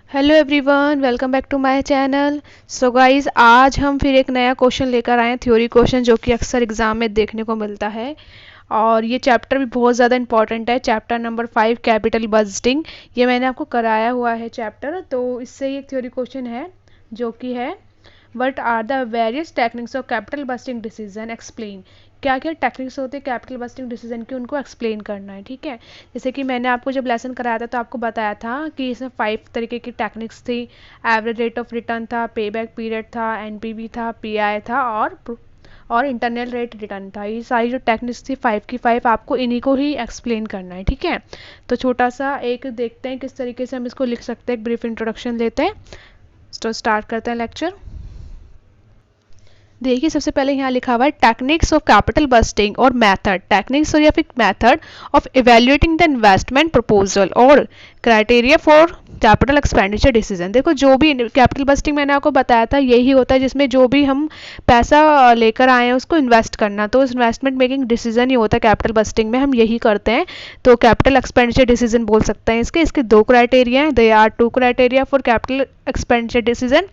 Hello everyone, welcome back to my channel. So guys, आज हम फिर एक नया क्वेश्चन लेकर आए हैं, थ्योरी क्वेश्चन, जो कि अक्सर एग्जाम में देखने को मिलता है। और ये चैप्टर भी बहुत ज़्यादा इंपॉर्टेंट है, चैप्टर नंबर 5 कैपिटल बजटिंग। ये मैंने आपको कराया हुआ है चैप्टर, तो इससे एक थ्योरी क्वेश्चन है जो कि है what are the various techniques of capital budgeting decision explain. क्या क्या टेक्निक्स होते हैं कैपिटल बस्टिंग डिसीजन की, उनको एक्सप्लेन करना है। ठीक है, जैसे कि मैंने आपको जब लेसन कराया था तो आपको बताया था कि इसमें 5 तरीके की टेक्निक्स थी। एवरेज रेट ऑफ रिटर्न था, पे बैक पीरियड था, एनपीवी था, पीआई था और इंटरनल रेट रिटर्न था। ये सारी जो टेक्निक्स थी 5 की 5, आपको इन्हीं को ही एक्सप्लेन करना है। ठीक है, तो छोटा सा एक देखते हैं किस तरीके से हम इसको लिख सकते हैं। एक ब्रीफ इंट्रोडक्शन लेते हैं, तो स्टार्ट करते हैं लेक्चर। देखिए, सबसे पहले यहाँ लिखा हुआ है टेक्निक्स ऑफ कैपिटल बस्टिंग और मेथड, टेक्निक्स और या फिर method of evaluating the investment proposal और criteria for capital expenditure decision. देखो, जो भी कैपिटल बस्टिंग मैंने आपको बताया था यही होता है जिसमें जो भी हम पैसा लेकर आए हैं उसको इन्वेस्ट करना, तो उस इन्वेस्टमेंट मेकिंग डिसीजन ही होता है कैपिटल बस्टिंग में, हम यही करते हैं। तो कैपिटल एक्सपेंडिचर डिसीजन बोल सकते हैं इसके। इसके दो क्राइटेरिया हैं, they are two criteria for capital expenditure decision.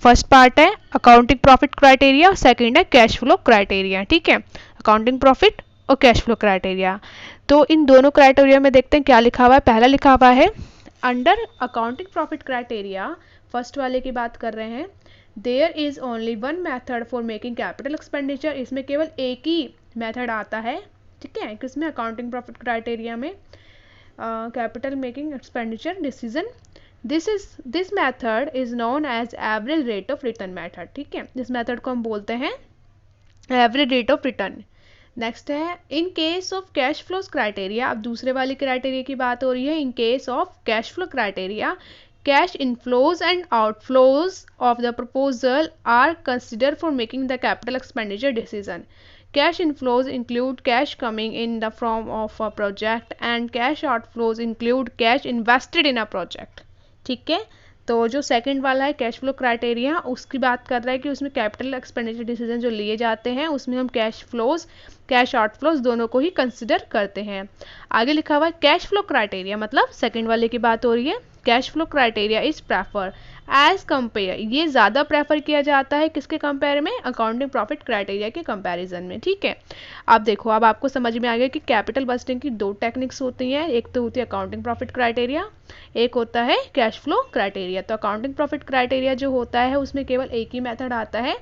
First part है अकाउंटिंग प्रॉफिट क्राइटेरिया, सेकंड है कैश फ्लो क्राइटेरिया। ठीक है, अकाउंटिंग प्रॉफिट और कैश फ्लो क्राइटेरिया। तो इन दोनों क्राइटेरिया में देखते हैं क्या लिखा हुआ है। पहला लिखा हुआ है under accounting profit criteria, first वाले की बात कर रहे हैं, there is only one method for making capital expenditure. इसमें केवल एक ही मेथड आता है। ठीक है, किसमें, अकाउंटिंग प्रॉफिट क्राइटेरिया में, capital making expenditure decision. This method is known as average rate of return method. ठीक है, इस मेथड को हम बोलते हैं average rate of return. Next है in case of cash flows criteria. अब दूसरे वाले क्राइटेरिया की बात हो रही है। In case of cash flow criteria, cash inflows and outflows of the proposal are consider for making the capital expenditure decision. Cash inflows include cash coming in the form of a project and cash outflows include cash invested in a project. ठीक है, तो जो second वाला है cash flow criteria, उसकी बात कर रहा है कि उसमें कैपिटल एक्सपेंडिचर डिसीजन जो लिए जाते हैं उसमें हम कैश फ्लोज कैश आउटफ्लोज दोनों को ही कंसिडर करते हैं। आगे लिखा हुआ है कैश फ्लो क्राइटेरिया, मतलब सेकंड वाले की बात हो रही है। Cash flow criteria is prefer as compare, ये ज़्यादा प्रेफर किया जाता है किसके कंपेयर में, अकाउंटिंग प्रॉफिट क्राइटेरिया के कंपैरिजन में। ठीक है, अब देखो, अब आपको समझ में आ गया कि कैपिटल बस्टिंग की दो टेक्निक्स होती हैं, एक तो होती है अकाउंटिंग प्रॉफिट क्राइटेरिया, एक होता है कैश फ्लो क्राइटेरिया। तो अकाउंटिंग प्रॉफिट क्राइटेरिया जो होता है उसमें केवल एक ही मेथड आता है,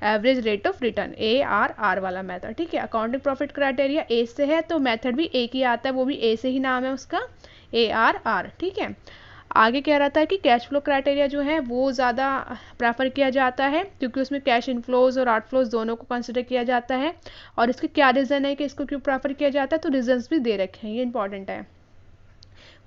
average rate of return, ARR वाला मेथड। ठीक है, अकाउंटिंग प्रॉफिट क्राइटेरिया ए से है तो मेथड भी एक ही आता है, वो भी ए से ही नाम है उसका, ARR। ठीक है, आगे कह रहा था कि कैश फ्लो क्राइटेरिया जो है वो ज़्यादा प्रेफर किया जाता है क्योंकि उसमें कैश इनफ्लोज और आउटफ्लोज दोनों को कंसिडर किया जाता है। और इसके क्या रीज़न है कि इसको क्यों प्रेफर किया जाता है, तो रीजंस भी दे रखे हैं, ये इंपॉर्टेंट है।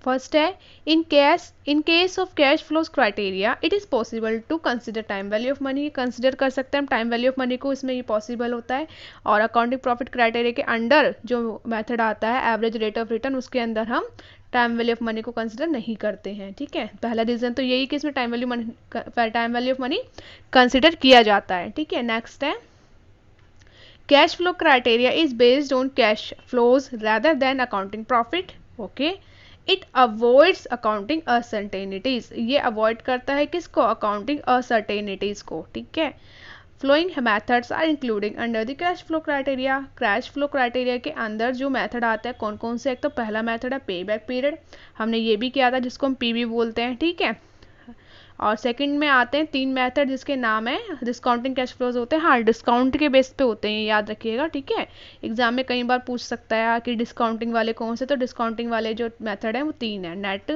फर्स्ट है in case of cash flows criteria it is possible to consider time value of money. Consider कर सकते हैं हम टाइम वैल्यू ऑफ मनी को, इसमें ये पॉसिबल होता है। और अकाउंटिंग प्रॉफिट क्राइटेरिया के अंडर जो मेथड आता है एवरेज रेट ऑफ रिटर्न, उसके अंदर हम टाइम वैल्यू ऑफ मनी को कंसिडर नहीं करते हैं। ठीक है, पहला रीज़न तो यही कि इसमें time value of money consider किया जाता है। ठीक है, नेक्स्ट है cash flow criteria is based on cash flows rather than accounting profit. Okay, it avoids accounting uncertainties, ये अवॉइड करता है किसको, अकाउंटिंग अनसर्टेनिटीज को। ठीक है, flowing methods are including under the cash flow criteria. Cash flow criteria के अंदर जो मेथड आता है कौन कौन से, एक तो पहला मेथड है पे बैक पीरियड, हमने ये भी किया था जिसको हम पीबी बोलते हैं। ठीक है, और सेकंड में आते हैं 3 मेथड जिसके नाम है डिस्काउंटिंग कैश फ्लोज होते हैं। हाँ, डिस्काउंट के बेस पे होते हैं, याद रखिएगा। ठीक है, एग्जाम में कई बार पूछ सकता है कि डिस्काउंटिंग वाले कौन से, तो डिस्काउंटिंग वाले जो मेथड है वो 3 है, net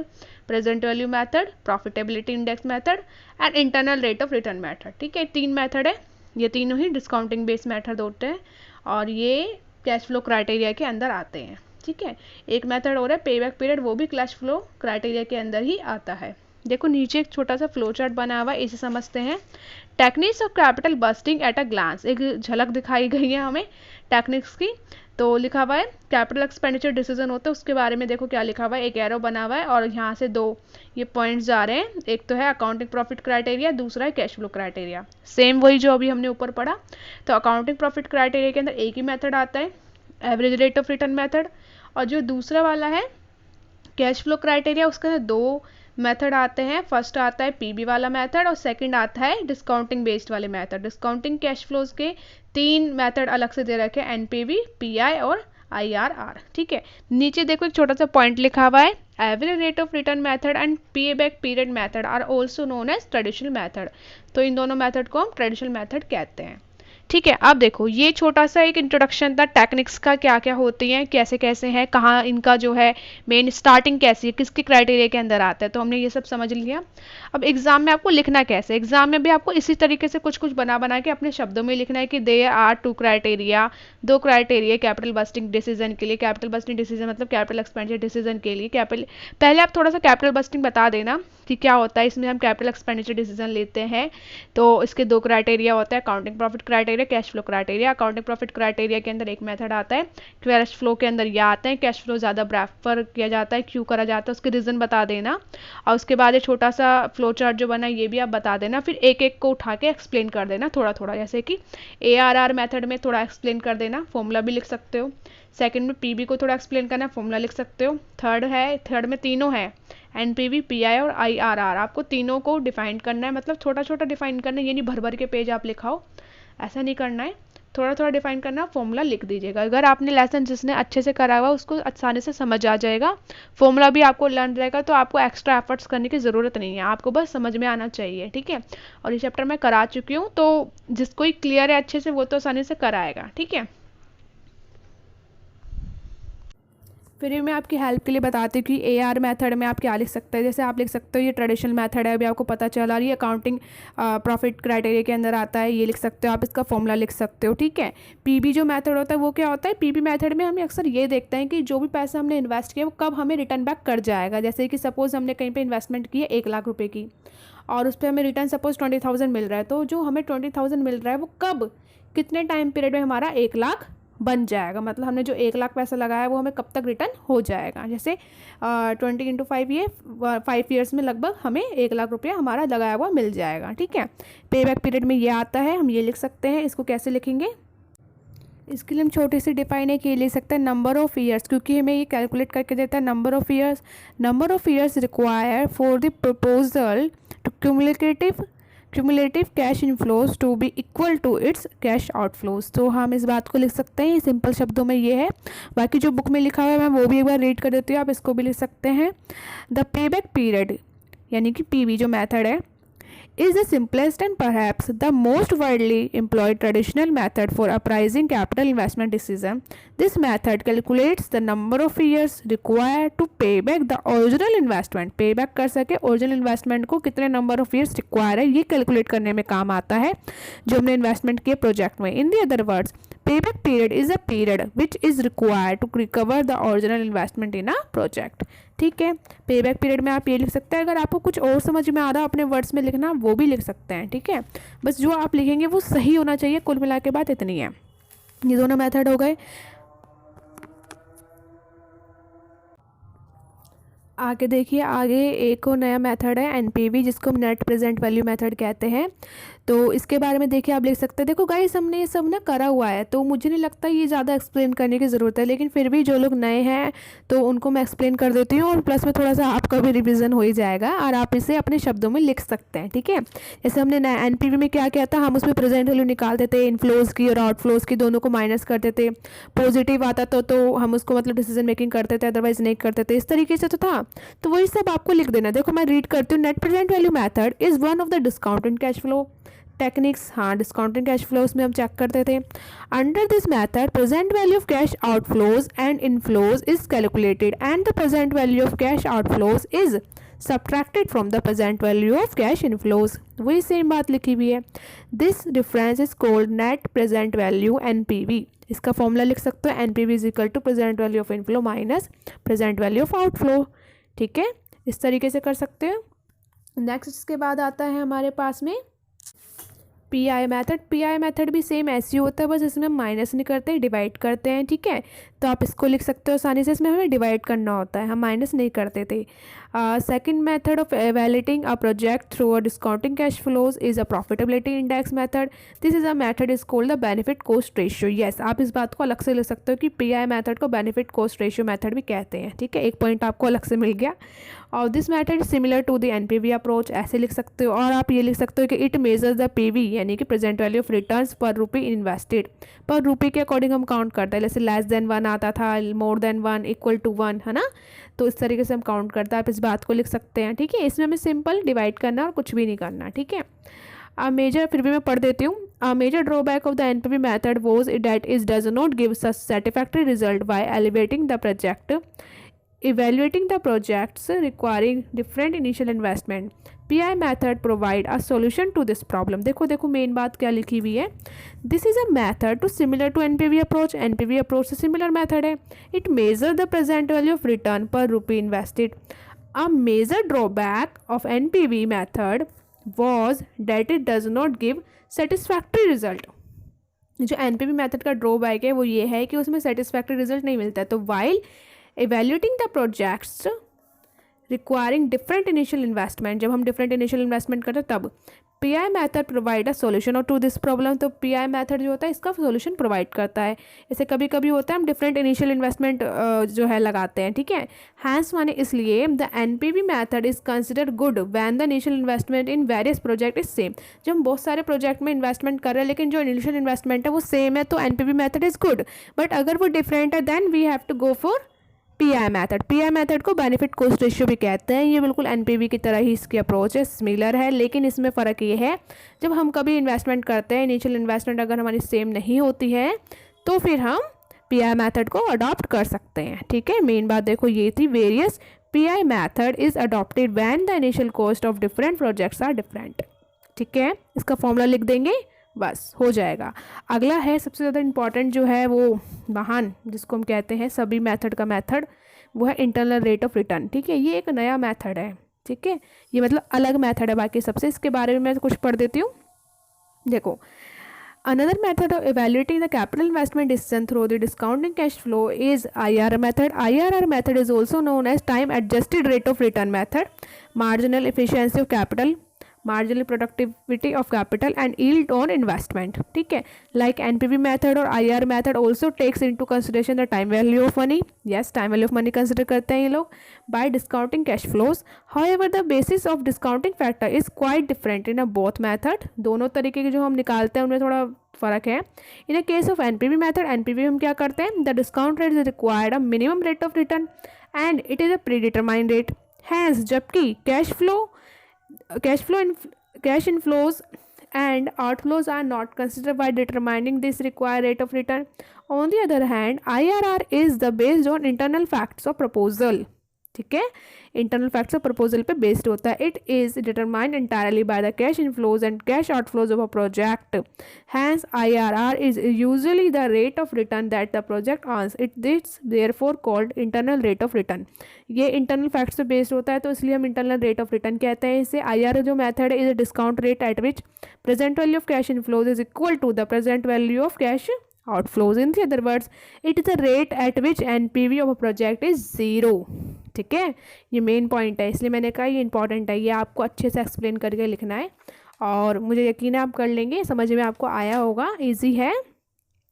present value method, profitability index method and internal rate of return method. ठीक है, 3 मेथड है, ये तीनों ही डिस्काउंटिंग बेस्ड मेथड होते हैं और ये कैश फ्लो क्राइटेरिया के अंदर आते हैं। ठीक है, एक मेथड हो रहा है पे बैक पीरियड, वो भी कैश फ्लो क्राइटेरिया के अंदर ही आता है। देखो नीचे एक छोटा सा फ्लो चार्ट बना हुआ है, इसे समझते हैं। Techniques of capital budgeting at a glance, एक झलक दिखाई गई है हमें टेक्निक्स की। तो लिखा हुआ है कैपिटल एक्सपेंडिचर डिसीजन होता है, उसके बारे में देखो क्या लिखा हुआ है, एक एरो बना हुआ है और यहाँ से 2 ये पॉइंट्स जा रहे हैं, एक तो है अकाउंटिंग प्रॉफिट क्राइटेरिया, दूसरा है कैश फ्लो क्राइटेरिया। सेम वही जो अभी हमने ऊपर पढ़ा। तो अकाउंटिंग प्रॉफिट क्राइटेरिया के अंदर एक ही मेथड आता है, average rate of return method, और जो दूसरा वाला है कैश फ्लो क्राइटेरिया, उसके अंदर 2 मेथड आते हैं, फर्स्ट आता है पीबी वाला मेथड और सेकंड आता है डिस्काउंटिंग बेस्ड वाले मेथड। डिस्काउंटिंग कैश फ्लोज के 3 मेथड अलग से दे रखे हैं, एनपीवी, पीआई और आईआरआर। ठीक है, नीचे देखो एक छोटा सा पॉइंट लिखा हुआ है, average rate of return method and pay back period method are also known as traditional method. तो इन दोनों मेथड को हम ट्रेडिशनल मेथड कहते हैं। ठीक है, अब देखो ये छोटा सा एक इंट्रोडक्शन था टेक्निक्स का, क्या क्या होती हैं, कैसे कैसे हैं, कहाँ इनका जो है मेन स्टार्टिंग कैसी है, किसके क्राइटेरिया के अंदर आता है, तो हमने ये सब समझ लिया। अब एग्जाम में आपको लिखना कैसे, एग्जाम में भी आपको इसी तरीके से कुछ कुछ बना बना के अपने शब्दों में लिखना है कि they are 2 criteria, 2 criteria capital budgeting decision के लिए। कैपिटल बस्टिंग डिसीजन मतलब कैपिटल एक्सपेंडिचर डिसीजन के लिए। कैपिटल पहले आप थोड़ा सा कैपिटल बस्टिंग बता देना कि क्या होता है, इसमें हम कैपिटल एक्सपेंडिचर डिसीजन लेते हैं तो इसके 2 क्राइटेरिया होता है, accounting profit criteria, cash flow criteria. Accounting profit criteria के अंदर एक मेथड आता है, कैश फ्लो के अंदर यह आता है, कैश फ्लो ज़्यादा प्रेफर किया जाता है, क्यों करा जाता है, उसके रीज़न बता देना। और उसके बाद ये छोटा सा फ्लो चार्ट जो बना है ये भी आप बता देना, फिर एक एक को उठा के एक्सप्लेन कर देना थोड़ा थोड़ा, जैसे कि ARR मेथड में थोड़ा एक्सप्लेन कर देना, फॉर्मूला भी लिख सकते हो। सेकंड में पीबी को थोड़ा एक्सप्लेन करना, फॉर्मूला लिख सकते हो। थर्ड में तीनों है, एनपीवी, पीआई और आईआरआर, आपको तीनों को डिफाइन करना है, मतलब छोटा छोटा डिफाइन करना है, ये नहीं भर भर के पेज आप लिखाओ, ऐसा नहीं करना है, थोड़ा थोड़ा डिफाइन करना, फॉर्मूला लिख दीजिएगा। अगर आपने लेसन जिसने अच्छे से करा हुआ उसको आसानी से समझ आ जाएगा, फॉर्मूला भी आपको लर्न रहेगा, तो आपको एक्स्ट्रा एफर्ट्स करने की ज़रूरत नहीं है, आपको बस समझ में आना चाहिए। ठीक है, और ये चैप्टर मैं करा चुकी हूँ, तो जिसको ही क्लियर है अच्छे से वो तो आसानी से कराएगा। ठीक है, फिर मैं आपकी हेल्प के लिए बताती हूँ कि AR मेथड में आप क्या लिख सकते हैं। जैसे आप लिख सकते हो ये ट्रेडिशनल मेथड है, अभी आपको पता चला, ये अकाउंटिंग प्रॉफिट क्राइटेरिया के अंदर आता है, ये लिख सकते हो आप, इसका फॉर्मूला लिख सकते हो। ठीक है, पीबी जो मेथड होता है वो क्या होता है, पीबी मेथड में हम अक्सर ये देखते हैं कि जो भी पैसा हमने इन्वेस्ट किया वो कब हमें रिटर्न बैक कर जाएगा। जैसे कि सपोज़ हमने कहीं पर इन्वेस्टमेंट की है 1 लाख रुपये की और उस पर हमें रिटर्न सपोज 20,000 मिल रहा है, तो जो हमें 20,000 मिल रहा है वो कब, कितने टाइम पीरियड में हमारा 1 लाख बन जाएगा, मतलब हमने जो 1 लाख पैसा लगाया है वो हमें कब तक रिटर्न हो जाएगा। जैसे 20 × 5 ये 5 ईयर्स में लगभग हमें 1 लाख रुपया हमारा लगाया हुआ मिल जाएगा। ठीक है, पे बैक पीरियड में ये आता है, हम ये लिख सकते हैं। इसको कैसे लिखेंगे, इसके लिए हम छोटी सी डिफाइन है कि ये ले सकते हैं नंबर ऑफ़ ईयर्स, क्योंकि हमें ये कैलकुलेट करके देता है number of years require for the proposal to cumulative cash inflows to be equal to its cash outflows. तो हम इस बात को लिख सकते हैं, सिंपल शब्दों में ये है। बाकी जो बुक में लिखा हुआ है मैं वो भी एक बार रीड कर देती हूँ, आप इसको भी लिख सकते हैं। द पे बैक पीरियड यानी कि पीबी जो मेथड है is the simplest and perhaps the most widely employed traditional method for appraising capital investment decision. This method calculates the number of years required to pay back the original investment. Pay back कर सके original investment को कितने number of years require है, ये calculate करने में काम आता है जो हमने investment किए project में। In the other words, payback period is a period which is required to recover the original investment in a project. ठीक है, पेबैक पीरियड में आप ये लिख सकते हैं। अगर आपको कुछ और समझ में आ रहा है अपने वर्ड्स में लिखना, वो भी लिख सकते हैं। ठीक है, बस जो आप लिखेंगे वो सही होना चाहिए, कुल मिला के बात इतनी है। ये दोनों मेथड हो गए। आगे देखिए, आगे एक और नया मेथड है एनपीवी, जिसको हम नेट प्रेजेंट वैल्यू मेथड कहते हैं। तो इसके बारे में देखिए आप लिख सकते हैं। देखो गाइस, हमने ये सब ना करा हुआ है, तो मुझे नहीं लगता ये ज़्यादा एक्सप्लेन करने की ज़रूरत है, लेकिन फिर भी जो लोग नए हैं तो उनको मैं एक्सप्लेन कर देती हूँ, और प्लस में थोड़ा सा आपका भी रिविज़न हो ही जाएगा और आप इसे अपने शब्दों में लिख सकते हैं। ठीक है, जैसे हमने एनपीवी में क्या किया था, हम उसमें प्रेजेंट वैल्यू निकालते थे, इनफ्लोज़ की और आउटफ्लोज़ की दोनों को माइनस करते थे। पॉजिटिव आता तो हम उसको मतलब डिसीजन मेकिंग करते थे, अदरवाइज नहीं करते थे, इस तरीके से तो था। तो वही सब आपको लिख देना। देखो मैं रीड करती हूँ। Net present value method is one of the discounted cash flow techniques. हाँ, डिस्काउंटिंग कैश फ्लोज में हम चेक करते थे। Under this method present value of cash outflows and inflows is calculated and the present value of cash outflows is subtracted from the present value of cash inflows. वही same बात लिखी हुई है। This difference is called net present value NPV. इसका formula लिख सकते हो, NPV is equal to present value of inflow minus present value of outflow. ठीक है, इस तरीके से कर सकते हो। नेक्स्ट इसके बाद आता है हमारे पास में पीआई मेथड। पीआई मेथड भी सेम ऐसे ही होता है, बस इसमें हम माइनस नहीं करते, डिवाइड करते हैं। ठीक है, तो आप इसको लिख सकते हो आसानी से। इसमें हमें डिवाइड करना होता है, हम माइनस नहीं करते थे। Second method of evaluating a project through a discounting cash flows is a profitability index method. This is a method is called the benefit cost ratio. Yes, आप इस बात को अलग से लिख सकते हो कि PI मेथड को बेनिफिट कोस्ट रेशियो मेथड भी कहते हैं, ठीक है। एक पॉइंट आपको अलग से मिल गया। और this method similar to the NPV approach, ऐसे लिख सकते हो। और आप ये लिख सकते हो कि इट मेजर द PV यानी कि प्रेजेंट वैल्यू ऑफ रिटर्न्स पर रुपी इन्वेस्टेड। पर रुपी के अकॉर्डिंग हम काउंट करते हैं, जैसे लेस देन 1 आता था, मोर देन 1, इक्वल टू 1, है ना। तो इस तरीके से हम काउंट करते हैं, आप इस बात को लिख सकते हैं, ठीक है। इसमें हमें सिंपल डिवाइड करना और कुछ भी नहीं करना, ठीक है। मेजर फिर भी मैं पढ़ देती हूँ। Major drawback of the NPV method was that is does not give such satisfactory result by elevating the project evaluating the projects requiring different initial investment. PI method provide a solution to this problem. देखो main बात क्या लिखी हुई है। This is a method to similar to NPV approach. NPV approach से similar method है। It measure the present value of return per rupee invested. A major drawback of NPV method was that it does not give satisfactory result. जो NPV method का drawback है वो ये है कि उसमें सेटिस्फैक्टरी रिजल्ट नहीं मिलता है। तो while evaluating the projects requiring different initial investment, जब हम different initial investment करते हैं तब PI method provide a solution to this problem। तो PI method जो होता है इसका solution provide करता है। जैसे कभी कभी होता है हम different initial investment जो है लगाते हैं, ठीक है। Hence माने इसलिए the NPV method is considered good when the initial investment in various project is same। जब हम बहुत सारे प्रोजेक्ट में इन्वेस्टमेंट कर रहे हैं लेकिन जो इनिशियल इन्वेस्टमेंट है वो सेम है तो NPV method is good। But अगर वो डिफरेंट है then we have to go for PI method. PI method को बेनिफिट कोस्ट रेशियो भी कहते हैं। ये बिल्कुल NPV की तरह ही इसकी अप्रोच है, सिमिलर है, लेकिन इसमें फ़र्क ये है जब हम कभी इन्वेस्टमेंट करते हैं, इनिशियल इन्वेस्टमेंट अगर हमारी सेम नहीं होती है तो फिर हम PI मेथड को अडॉप्ट कर सकते हैं, ठीक है। मेन बात देखो ये थी, various PI method is adopted when the initial cost of different projects are different, ठीक है। इसका फॉर्मूला लिख देंगे, बस हो जाएगा। अगला है सबसे ज़्यादा इम्पॉर्टेंट जो है वो महान, जिसको हम कहते हैं सभी मेथड का मेथड, वो है इंटरनल रेट ऑफ रिटर्न, ठीक है। ये एक नया मेथड है, ठीक है। ये मतलब अलग मेथड है बाकी सबसे। इसके बारे में मैं कुछ पढ़ देती हूँ। देखो, another method of evaluating the capital investment decision through the discounting cash flow is IRR method. IRR method is also known as time adjusted rate of return method, marginal efficiency of capital, marginal productivity of capital and yield on investment, ठीक है। Like NPV method और IRR method also takes into consideration the time value of money. Yes, time value of money consider करते हैं ये लोग by discounting cash flows. However, the basis of discounting factor is quite different in a both method. दोनों तरीके के जो हम निकालते हैं उनमें थोड़ा फ़र्क है। In a case of NPV method, NPV हम क्या करते हैं, the discount rate is required a minimum rate of return and it is a predetermined rate. Hence, जबकि cash inflows and outflows are not considered by determining this required rate of return. On the other hand, IRR is the based on internal facts of proposal, ठीक है। Internal facts of proposal पे based होता है। It is determined entirely by the cash inflows and cash outflows of a project. Hence IRR is usually the rate of return that the project earns. It this therefore called internal rate of return. ये internal facts पे based होता है तो इसलिए हम internal rate of return कहते हैं इसे। IRR जो मेथड है is a discount rate at which present value of cash inflows is equal to the present value of cash outflows. In the other words, it is a rate at which NPV of a project is 0, ठीक है। ये main point है, इसलिए मैंने कहा ये important है, ये आपको अच्छे से एक्सप्लेन करके लिखना है और मुझे यकीन है आप कर लेंगे, समझ में आपको आया होगा, इजी है।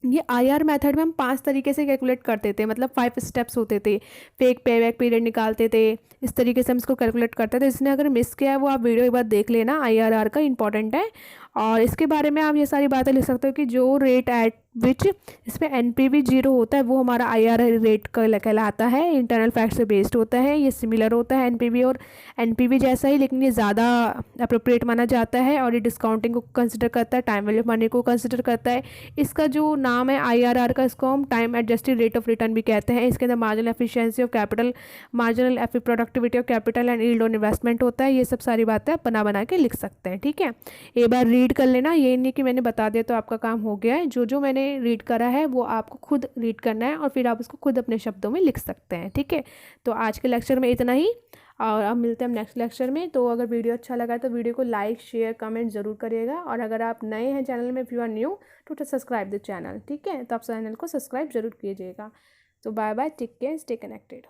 ये IR मेथड में हम 5 तरीके से कैलकुलेट करते थे, मतलब 5 स्टेप्स होते थे। फेक पे बैक पीरियड निकालते थे, इस तरीके से हम इसको कैलकुलेट करते थे। इसने अगर मिस किया है वो आप वीडियो एक बार देख लेना, IRR का इंपॉर्टेंट है। और इसके बारे में आप ये सारी बातें लिख सकते हो कि जो रेट एट विच इसमें NPV 0 होता है वो हमारा IRR रेट कहलाता है, इंटरनल फैक्ट से बेस्ड होता है। ये सिमिलर होता है NPV और NPV जैसा ही, लेकिन ये ज़्यादा अप्रोप्रिएट माना जाता है और ये डिस्काउंटिंग को कंसिडर करता है, टाइम वैल्यू ऑफ मनी को कंसिडर करता है। इसका जो नाम है IRR का, इसको हम time adjusted rate of return भी कहते हैं। इसके अंदर marginal efficiency of capital, marginal productivity of capital and yield on investment होता है। ये सब सारी बातें आप बना के लिख सकते हैं, ठीक है। एक बार रीड कर लेना, ये नहीं कि मैंने बता दिया तो आपका काम हो गया है। जो मैंने रीड करा है वो आपको खुद रीड करना है और फिर आप उसको खुद अपने शब्दों में लिख सकते हैं, ठीक है। तो आज के लेक्चर में इतना ही और अब मिलते हैं हम नेक्स्ट लेक्चर में। तो अगर वीडियो अच्छा लगा तो वीडियो को लाइक शेयर कमेंट ज़रूर करिएगा और अगर आप नए हैं चैनल में, if you are new to subscribe the channel, ठीक है। तो आप चैनल को सब्सक्राइब जरूर कीजिएगा। तो bye bye, take care, stay connected.